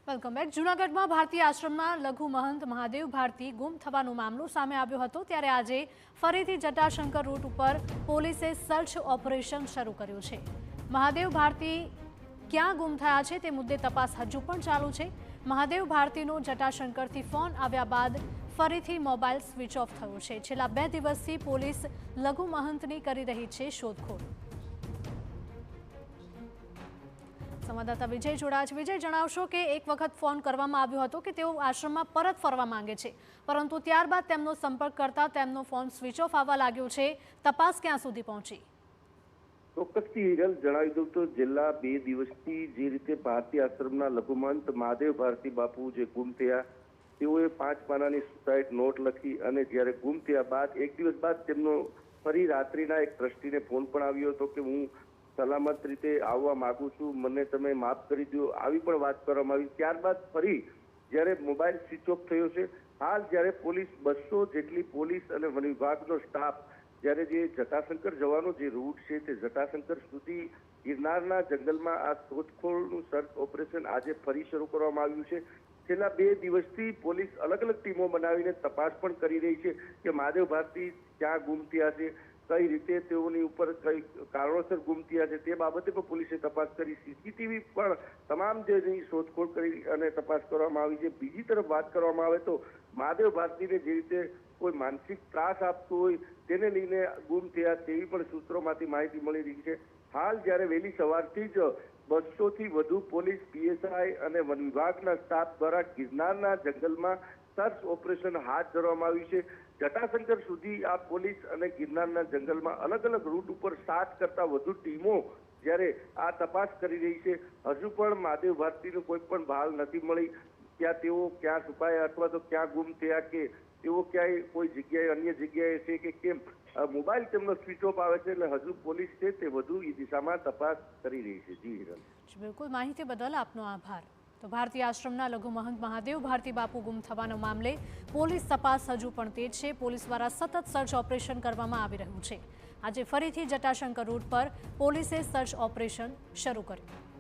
Welcome back. જૂનાગઢમાં ભારતીય આશ્રમના લઘુ મહંત મહાદેવ ભારતી ગુમ થવાનો મામલો સામે આવ્યો હતો, ત્યારે આજે ફરીથી જટાશંકર રૂટ ઉપર પોલીસે સર્ચ ઓપરેશન શરૂ કર્યું છે। મહાદેવ ભારતી ક્યાં ગુમ થયા છે તે મુદ્દે તપાસ હજુ પણ ચાલુ છે। મહાદેવ ભારતીનો જટાશંકરથી ફોન આવ્યા બાદ ફરીથી મોબાઈલ સ્વિચ ઓફ થયો છે। છેલ્લા 2 દિવસથી પોલીસ લઘુ મહંતની કરી રહી છે શોધખોળ। સંવાદદાતા વિજય જોડાયા છે। વિજય, જણાવશો કે એક વખત ફોન કરવામાં આવ્યો હતો કે તેઓ આશ્રમમાં પરત ફરવા માંગે છે, પરંતુ ત્યારબાદ તેમનો સંપર્ક કરતા તેમનો ફોન સ્વિચ ઓફ આવવા લાગ્યો છે। તપાસ ક્યાં સુધી પહોંચી? ચોક્કસથી હિરલ જણાવી દઉં તો છેલ્લા 2 દિવસથી જે રીતે ભારતીય આશ્રમના લઘુમહંત મહાદેવ ભારતી બાપુ જે ગુમ થયા, તેઓએ 5 પાનાની સુસાઇડ નોટ લખી અને જ્યારે ગુમ થયા બાદ 1 દિવસ બાદ તેમનો ફરી રાત્રિના એક ટ્રસ્ટીને ફોન પણ આવ્યો હતો કે હું સલામત રીતે આવવા માંગુ છું, મને તમે માફ કરી દો, આવી પણ વાત કરવામાં આવી। ત્યારબાદ ફરી જ્યારે મોબાઈલ સ્વિચ ઓફ થયો છે, હાલ જ્યારે પોલીસ 200 જેટલી પોલીસ અને વન વિભાગનો સ્ટાફ જ્યારે જે જટાશંકર જવાનો જે રૂટ છે તે જટાશંકર સુધી ગિરનારના જંગલમાં આ શોધખોળનું સર્ચ ઓપરેશન આજે ફરી શરૂ કરવામાં આવ્યું છે। છેલ્લા 2 દિવસથી પોલીસ અલગ અલગ ટીમો બનાવીને તપાસ પણ કરી રહી છે કે મહાદેવ ભારતી ક્યાં ગુમ થયા છે, કઈ રીતે તેઓની ઉપર કઈ કારણોસર ગુમ થયા છે, તે બાબતે પણ પોલીસે તપાસ કરી। સીસીટીવી પણ તમામ જે શોધખોળ કરી અને તપાસ કરવામાં આવી છે। બીજી તરફ વાત કરવામાં આવે તો મહાદેવ ભારતીને જે રીતે કોઈ માનસિક ત્રાસ આપતો હોય તેને લઈને ગુમ થયા તેવી પણ સૂત્રોમાંથી માહિતી મળી રહી છે। હાલ જ્યારે વહેલી સવારથી જ 200 થી વધુ પોલીસ, પીએસઆઈ અને વન વિભાગના સ્ટાફ દ્વારા ગિરનારના જંગલમાં સર્ચ ઓપરેશન હાથ ધરવામાં આવ્યું છે। જટાશંકર સુધી આ પોલીસ અને ગિરનારના જંગલમાં અલગ અલગ રૂટ ઉપર 7 કરતાં વધુ ટીમો જ્યારે આ તપાસ કરી રહી છે। હજુ પણ મહાદેવ ભારતીનું કોઈ પણ ભાલ નથી મળી, ક્યાં તેઓ ક્યાં છુપાયા અથવા તો ક્યાં ગુમ થયા, કે તેઓ ક્યાંય કોઈ જગ્યાએ અન્ય જગ્યાએ છે કે કેમ। મોબાઈલ તેમનો સ્વિચ ઓફ આવે છે એટલે હજુ પોલીસ છે તે વધુ એ દિશામાં તપાસ કરી રહી છે। જી હિરલ, બિલકુલ, માહિતી બદલ આપનો આભાર। તો ભારતીય આશ્રમના લઘુ મહંત મહાદેવ ભારતી બાપુ ગુમ થવાના મામલે પોલીસ તપાસ હજુ પણ તેજ છે। પોલીસ દ્વારા સતત સર્ચ ઓપરેશન કરવામાં આવી રહ્યું છે। આજે ફરીથી જટાશંકર રૂટ પર પોલીસે સર્ચ ઓપરેશન શરૂ કર્યું।